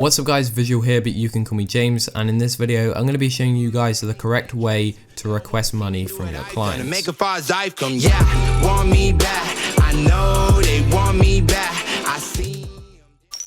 What's up guys, Visual here, but you can call me James, and in this video I'm going to be showing you guys the correct way to request money from your clients.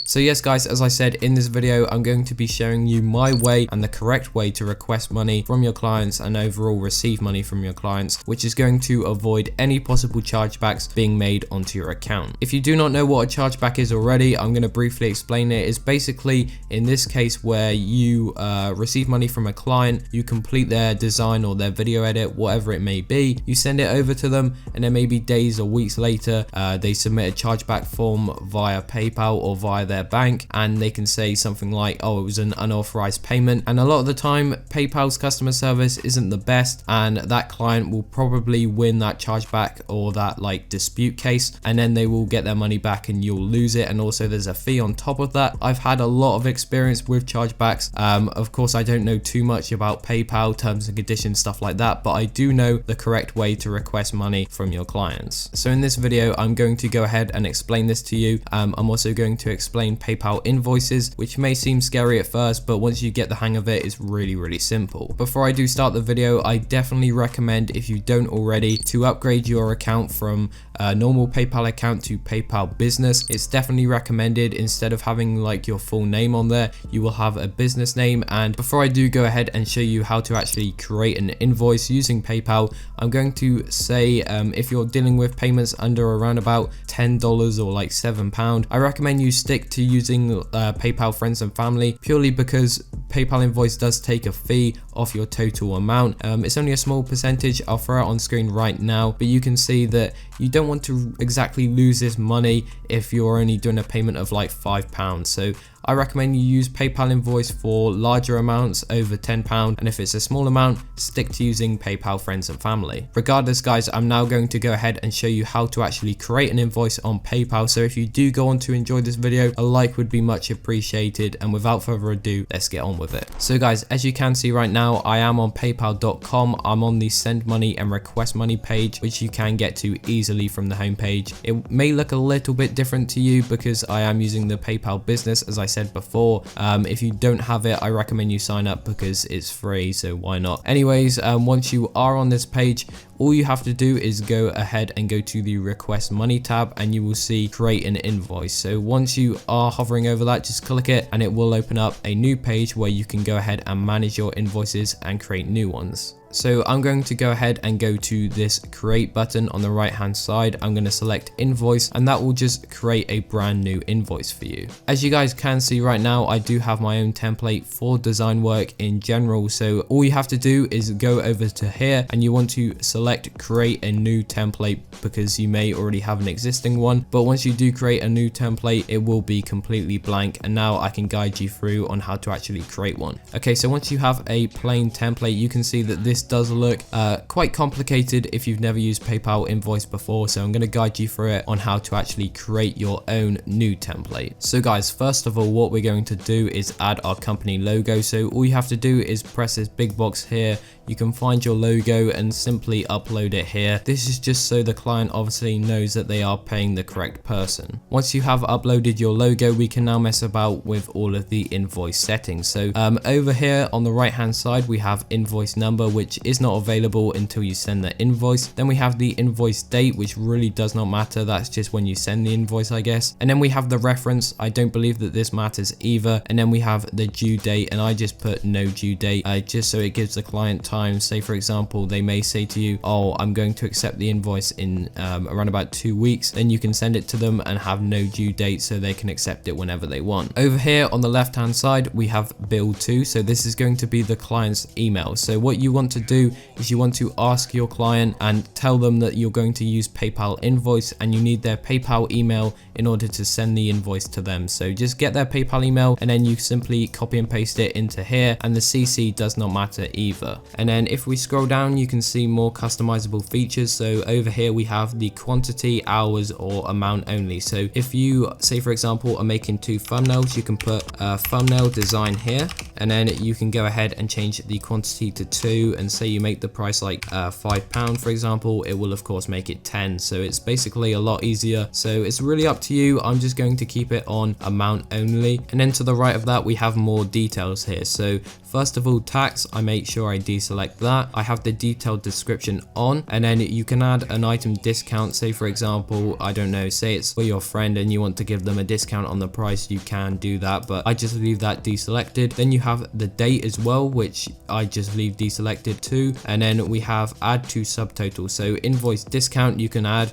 So yes guys, as I said in this video, I'm going to be showing you my way and the correct way to request money from your clients and overall receive money from your clients, which is going to avoid any possible chargebacks being made onto your account. If you do not know what a chargeback is already, I'm going to briefly explain it. It's basically, in this case, where you receive money from a client, you complete their design or their video edit, whatever it may be, you send it over to them, and then maybe days or weeks later, they submit a chargeback form via PayPal or via their bank, and they can say something like, oh, it was an unauthorized payment. And a lot of the time PayPal's customer service isn't the best, and that client will probably win that chargeback or that like dispute case, and then they will get their money back and you'll lose it, and also there's a fee on top of that. I've had a lot of experience with chargebacks. Of course I don't know too much about PayPal terms and conditions, stuff like that, but I do know the correct way to request money from your clients. So in this video I'm going to go ahead and explain this to you. I'm also going to explain PayPal invoices, which may seem scary at first, but once you get the hang of it, it's really simple. Before I do start the video, I definitely recommend, if you don't already, to upgrade your account from a normal PayPal account to PayPal Business. It's definitely recommended. Instead of having like your full name on there, you will have a business name. And before I do go ahead and show you how to actually create an invoice using PayPal, I'm going to say if you're dealing with payments under around about $10 or like £7, I recommend you stick to using PayPal Friends and Family, purely because PayPal invoice does take a fee off your total amount. It's only a small percentage. I'll throw it on screen right now, but you can see that you don't want to exactly lose this money if you're only doing a payment of like £5. So I recommend you use PayPal invoice for larger amounts over £10, and if it's a small amount, stick to using PayPal Friends and Family. Regardless guys, I'm now going to go ahead and show you how to actually create an invoice on PayPal. So if you do go on to enjoy this video, a like would be much appreciated, and without further ado, let's get on with it. So guys, as you can see right now, I am on paypal.com. I'm on the send money and request money page, which you can get to easily from the home page. It may look a little bit different to you because I am using the PayPal Business, as I said before. If you don't have it, I recommend you sign up because it's free, so why not? Anyways, once you are on this page, all you have to do is go ahead and go to the request money tab, and you will see create an invoice. So once you are hovering over that, just click it and it will open up a new page where you can go ahead and manage your invoices and create new ones. So I'm going to go ahead and go to this create button on the right hand side. I'm going to select invoice, and that will just create a brand new invoice for you. As you guys can see right now, I do have my own template for design work in general. So all you have to do is go over to here, and you want to select create a new template because you may already have an existing one. But once you do create a new template, it will be completely blank, and now I can guide you through on how to actually create one. Okay, so once you have a plain template, you can see that this does look quite complicated if you've never used PayPal invoice before, so I'm going to guide you through it on how to actually create your own new template. So guys, first of all, what we're going to do is add our company logo. So all you have to do is press this big box here. You can find your logo and simply upload it here. This is just so the client obviously knows that they are paying the correct person. Once you have uploaded your logo, we can now mess about with all of the invoice settings. So over here on the right hand side, we have invoice number, which is not available until you send the invoice. Then we have the invoice date, which really does not matter. That's just when you send the invoice, I guess. And then we have the reference. I don't believe that this matters either. And then we have the due date, and I just put no due date just so it gives the client time. Say for example, they may say to you, oh, I'm going to accept the invoice in around about 2 weeks. Then you can send it to them and have no due date so they can accept it whenever they want. Over here on the left hand side, we have bill to. So this is going to be the client's email. So what you want to do is you want to ask your client and tell them that you're going to use PayPal invoice, and you need their PayPal email in order to send the invoice to them. So just get their PayPal email, and then you simply copy and paste it into here, and the CC does not matter either. And then if we scroll down, you can see more customizable features. So over here we have the quantity, hours, or amount only. So if you say for example are making 2 thumbnails, you can put thumbnail design here, and then you can go ahead and change the quantity to 2, and say you make the price like £5 for example, it will of course make it 10. So it's basically a lot easier, so it's really up to you. I'm just going to keep it on amount only. And then to the right of that we have more details here. So first of all, tax, I make sure I deselect that. I have the detailed description on, and then you can add an item discount. Say for example, I don't know, say it's for your friend and you want to give them a discount on the price, you can do that, but I just leave that deselected. Then you have the date as well, which I just leave deselected too. And then we have add to subtotal. So invoice discount you can add,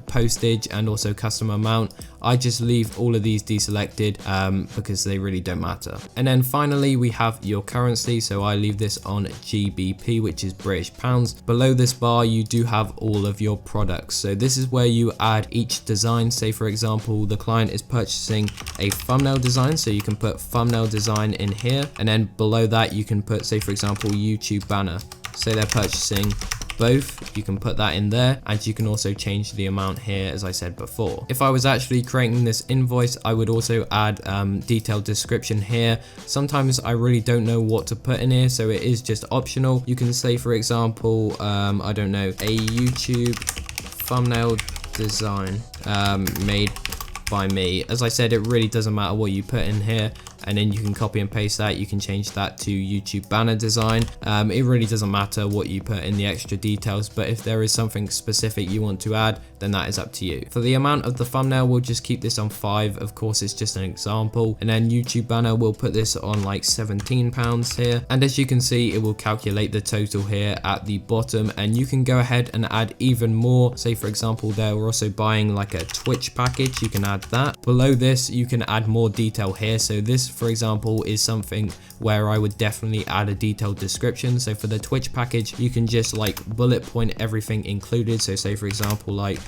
postage, and also customer amount. I just leave all of these deselected because they really don't matter. And then finally we have your currency, so I leave this on GBP, which is British pounds. Below this bar you do have all of your products, so this is where you add each design. Say for example the client is purchasing a thumbnail design, so you can put thumbnail design in here, and then below that you can put, say for example, YouTube banner. Say they're purchasing both, you can put that in there, and you can also change the amount here as I said before. If I was actually creating this invoice, I would also add detailed description here. Sometimes I really don't know what to put in here, so it is just optional. You can say for example, I don't know, a YouTube thumbnail design made by me. As I said, it really doesn't matter what you put in here, and then you can copy and paste that. You can change that to YouTube banner design. It really doesn't matter what you put in the extra details, but if there is something specific you want to add, then that is up to you. For the amount of the thumbnail, we'll just keep this on 5. Of course, it's just an example. And then YouTube banner, we'll put this on like £17 here. And as you can see, it will calculate the total here at the bottom, and you can go ahead and add even more. Say for example, they're also buying like a Twitch package, you can add that. Below this, you can add more detail here. So this, for example, is something where I would definitely add a detailed description. So for the Twitch package, you can just like bullet point everything included. So say for example, like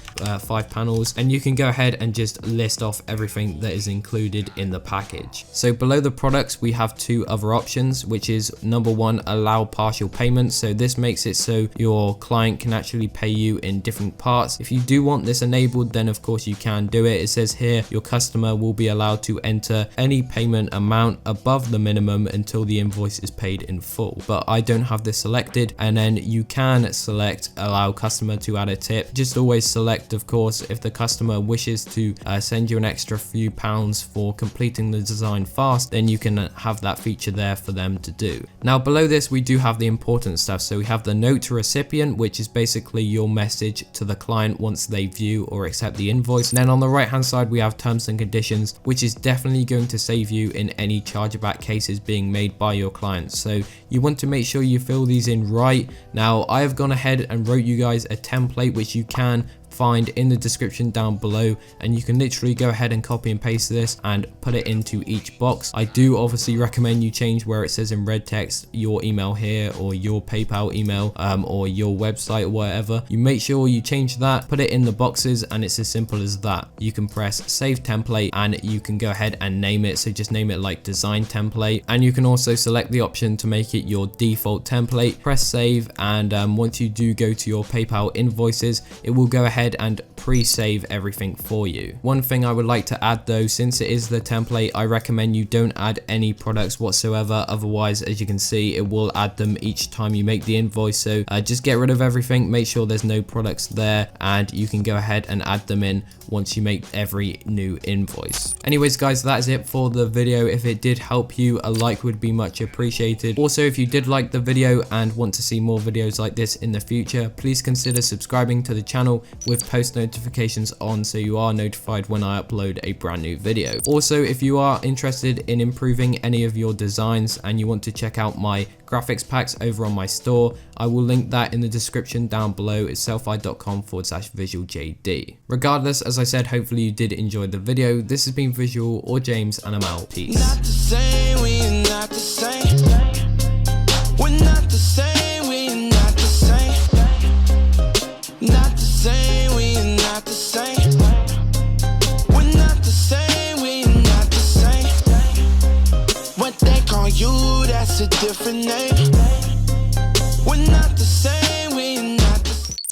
5 panels, and you can go ahead and just list off everything that is included in the package. So below the products, we have 2 other options, which is number 1, allow partial payments. So this makes it so your client can actually pay you in different parts. If you do want this enabled, then of course you can do it. It says here your customer will be allowed to enter any payment amount above the minimum until the invoice is paid in full, but I don't have this selected. And then you can select allow customer to add a tip. Just always select, of course, if the customer wishes to send you an extra few pounds for completing the design fast, then you can have that feature there for them to do. Now below this we do have the important stuff. So we have the note to recipient, which is basically your message to the client once they view or accept the invoice. And then on the right hand side we have terms and conditions, which is definitely going to save you in any chargeback cases being made by your clients. So you want to make sure you fill these in right. Now I have gone ahead and wrote you guys a template which you can find in the description down below, and you can literally go ahead and copy and paste this and put it into each box. I do obviously recommend you change where it says in red text your email here, or your PayPal email, or your website or whatever. You make sure you change that, put it in the boxes, and it's as simple as that. You can press save template and you can go ahead and name it. So just name it like design template, and you can also select the option to make it your default template. Press save, and once you do go to your PayPal invoices, it will go ahead and pre-save everything for you. One thing I would like to add though, since it is the template, I recommend you don't add any products whatsoever. Otherwise, as you can see, it will add them each time you make the invoice. So just get rid of everything, make sure there's no products there, and you can go ahead and add them in once you make every new invoice. Anyways guys, that is it for the video. If it did help you, a like would be much appreciated. Also, if you did like the video and want to see more videos like this in the future, please consider subscribing to the channel with post notifications on, so you are notified when I upload a brand new video. Also, if you are interested in improving any of your designs and you want to check out my graphics packs over on my store, I will link that in the description down below. It's sellfi.com/visualjd. Regardless, as I said, hopefully you did enjoy the video. This has been Visual or James, and I'm out. Peace. Not the same, we're not the same. We're not the same, we're not the same. Not the same, we're not the same. We're not the same, we're not the same. What they call you, that's a different name.